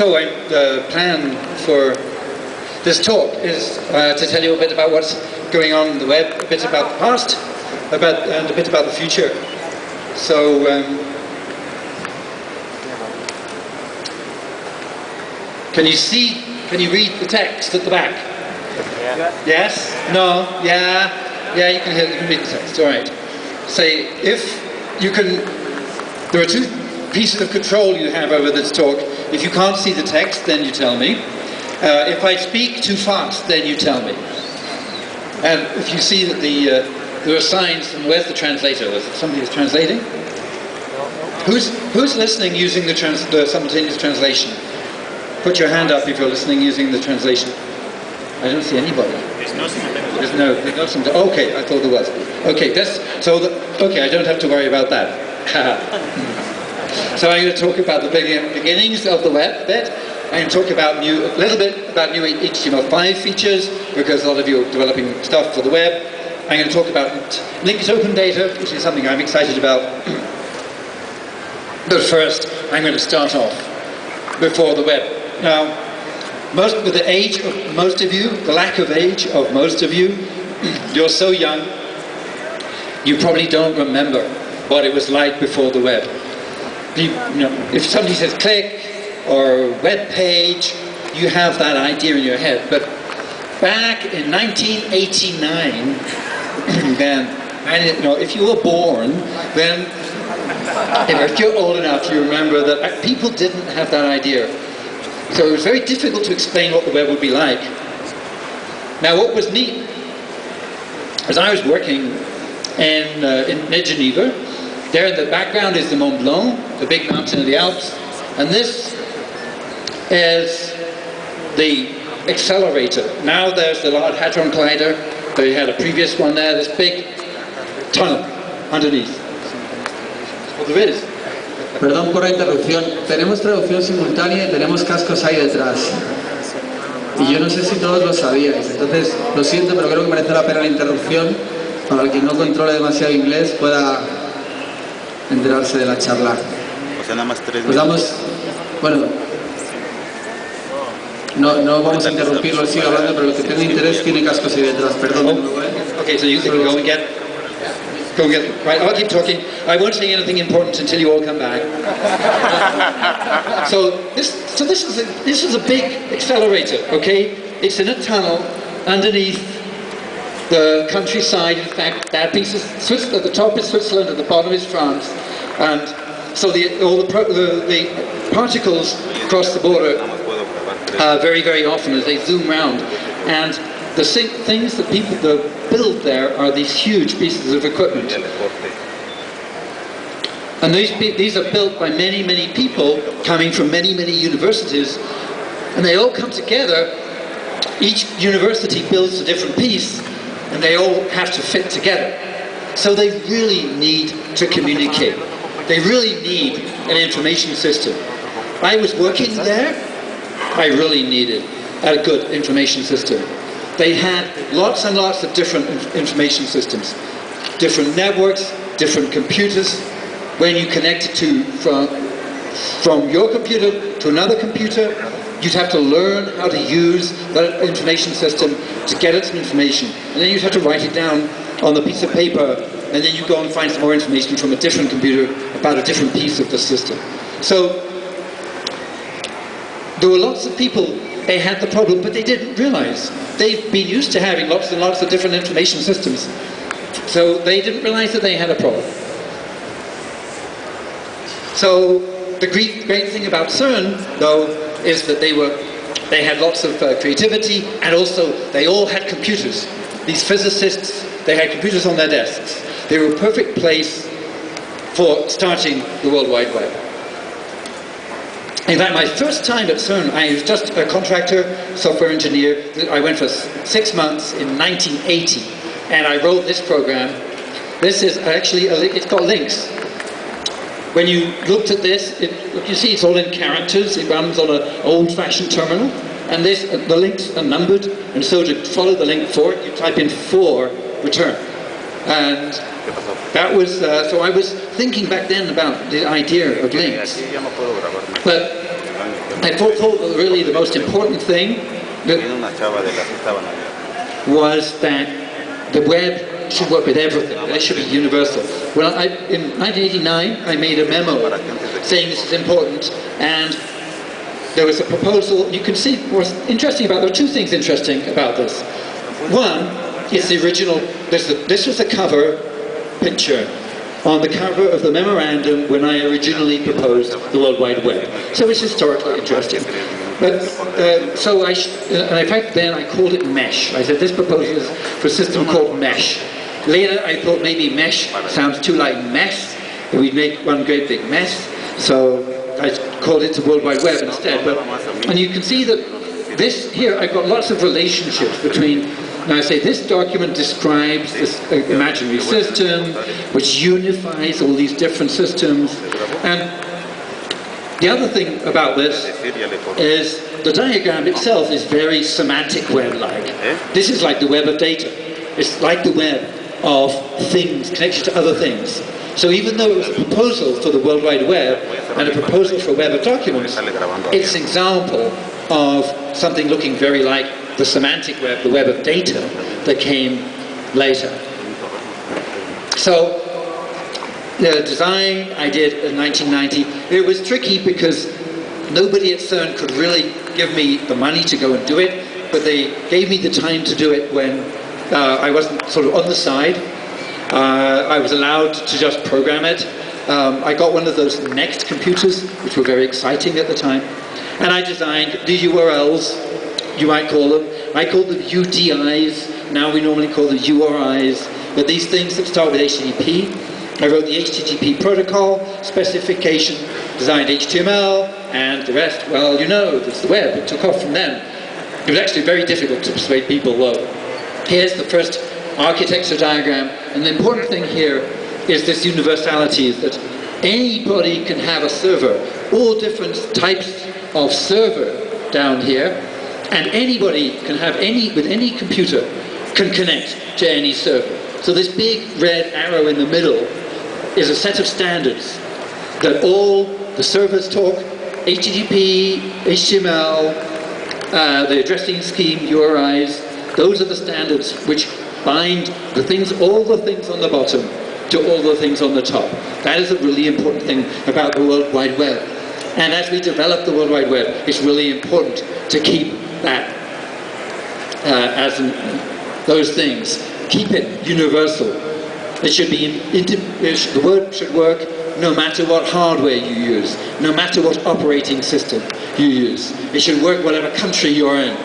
So the plan for this talk is to tell you a bit about what's going on in the web, a bit about the past, and a bit about the future. So, can you read the text at the back? Yeah. Yes? No? Yeah? Yeah, you can read the text, all right. Say, there are two pieces of control you have over this talk. If you can't see the text, then you tell me. If I speak too fast, then you tell me. And if you see that there are signs, and where's the translator? Is it somebody who's translating? Who's listening using the simultaneous translation? Put your hand up if you're listening using the translation. I don't see anybody. There's no simultaneous. There's no simultaneous. Okay, I thought there was. Okay, okay, I don't have to worry about that. So I'm going to talk about the beginnings of the web bit. I'm going to talk about a little bit about new HTML5 features, because a lot of you are developing stuff for the web. I'm going to talk about linked open data, which is something I'm excited about. But first, I'm going to start off before the web. Now, with the age of most of you, the lack of age of most of you, you're so young, you probably don't remember what it was like before the web. If somebody says click or web page, you have that idea in your head. But back in 1989, if you were born, then if you're old enough, you remember that people didn't have that idea. So it was very difficult to explain what the web would be like. Now, what was neat, as I was working in mid-Geneva, there in the background is the Mont Blanc, the big mountain of the Alps, and this is the accelerator. Now there's the Large Hadron Collider. They had a previous one there, this big tunnel underneath. Well, there is. Perdón por la interrupción. Tenemos traducción simultánea y tenemos cascos ahí detrás. Y yo no sé si todos lo sabíais. Entonces, lo siento, pero creo que merece la pena la interrupción para el que no controle demasiado inglés pueda enterarse de la charla. O sea, nada más 3 Pues damos, bueno, no vamos a interrumpirlo, sigo hablando, pero el que tenga interés tiene cascos ahí detrás. Perdón. Okay, so you can go and get. Right, I'll keep talking. I won't say anything important until you all come back. So this is a big accelerator, okay? It's in a tunnel underneath the countryside. In fact, that piece is Switzerland. At the top is Switzerland, at the bottom is France, and so all the particles cross the border very, very often as they zoom round, and the things that people build there are these huge pieces of equipment. And these are built by many, many people coming from many, many universities, and they all come together. Each university builds a different piece, and they all have to fit together. So they really need to communicate. They really need an information system. I was working there, I really needed a good information system. They had lots and lots of different information systems, different networks, different computers. When you connected from your computer to another computer, you'd have to learn how to use that information system to get its information. And then you'd have to write it down on the piece of paper, and then you go and find some more information from a different computer about a different piece of the system. So there were lots of people, they had the problem, but they didn't realize. They've been used to having lots and lots of different information systems. So they didn't realize that they had a problem. So the great thing about CERN, though, is that they had lots of creativity, and also they all had computers. These physicists, they had computers on their desks. They were a perfect place for starting the World Wide Web. In fact, my first time at CERN, I was just a contractor, software engineer. I went for 6 months in 1980, and I wrote this program. This is actually, it's called Links. When you looked at this, you see it's all in characters. It runs on an old-fashioned terminal, and the links are numbered, and so to follow the link 4, you type in 4, return. And that was, so I was thinking back then about the idea of links. But I thought that really the most important thing Vino una chava de las que estaban abiertas. was that the web should work with everything, that it should be universal. Well, in 1989, I made a memo saying this is important, and there was a proposal. You can see what's interesting about, there are two things interesting about this. One is the original, this was the cover picture on the cover of the memorandum when I originally proposed the World Wide Web. So it's historically interesting. But, and in fact then I called it Mesh. I said this proposal is for a system called Mesh. Later I thought maybe Mesh sounds too like mess, and we'd make one great big mess. So I called it the World Wide Web instead. And you can see that this here, I've got lots of relationships between. Now I say this document describes this imaginary system which unifies all these different systems. And the other thing about this is the diagram itself is very semantic web-like. This is like the web of data. It's like the web of things, connected to other things. So even though it was a proposal for the World Wide Web and a proposal for a web of documents, it's an example of something looking very like the semantic web, the web of data that came later. So the design I did in 1990, it was tricky because nobody at CERN could really give me the money to go and do it, but they gave me the time to do it when I wasn't sort of on the side. I was allowed to just program it. I got one of those Next computers, which were very exciting at the time, and I designed the URLs, you might call them. I called them UDIs, now we normally call them URIs, but these things that start with HTTP. I wrote the HTTP protocol, specification, designed HTML, and the rest, well, you know, it's the web, it took off from then. It was actually very difficult to persuade people, well, here's the first architecture diagram, and the important thing here is this universality, is that anybody can have a server, all different types of server down here, and anybody can have with any computer, can connect to any server. So this big red arrow in the middle is a set of standards that all the servers talk, HTTP, HTML, the addressing scheme, URIs, those are the standards which bind the things, all the things on the bottom to all the things on the top. That is a really important thing about the World Wide Web. And as we develop the World Wide Web, it's really important to keep that those things. Keep it universal. It should be, the web should work no matter what hardware you use, no matter what operating system you use. It should work whatever country you're in.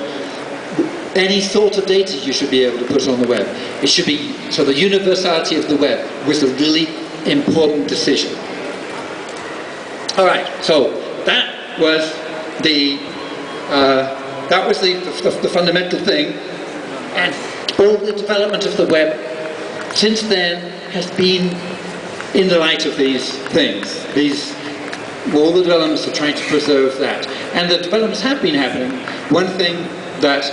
Any sort of data you should be able to put on the web. It should be, so the universality of the web was a really important decision. All right, so that was the fundamental thing, and all the development of the web since then has been in the light of these things. All the developments are trying to preserve that, and the developments have been happening. One thing that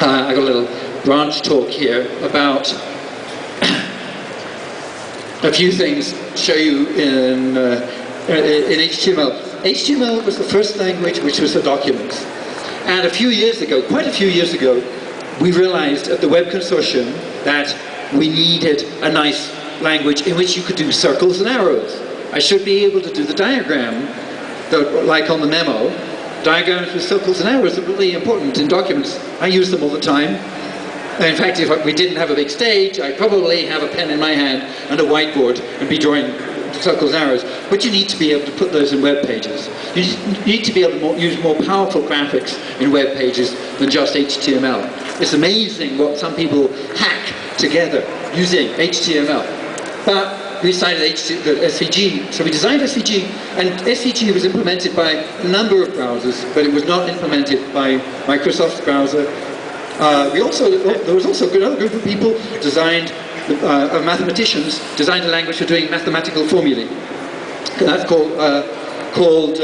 I got a little branch talk here about a few things to show you in HTML. HTML was the first language which was for documents. And a few years ago, quite a few years ago, we realized at the Web Consortium that we needed a nice language in which you could do circles and arrows. I should be able to do the diagram, like on the memo. Diagrams with circles and arrows are really important in documents. I use them all the time. And in fact, if we didn't have a big stage, I'd probably have a pen in my hand and a whiteboard and be drawing circles and arrows. But you need to be able to put those in web pages. You need to be able to use more powerful graphics in web pages than just HTML. It's amazing what some people hack together using HTML. But we decided SVG, so we designed SVG, and SVG was implemented by a number of browsers, but it was not implemented by Microsoft's browser. There was also another group of people mathematicians designed a language for doing mathematical formulae. That's called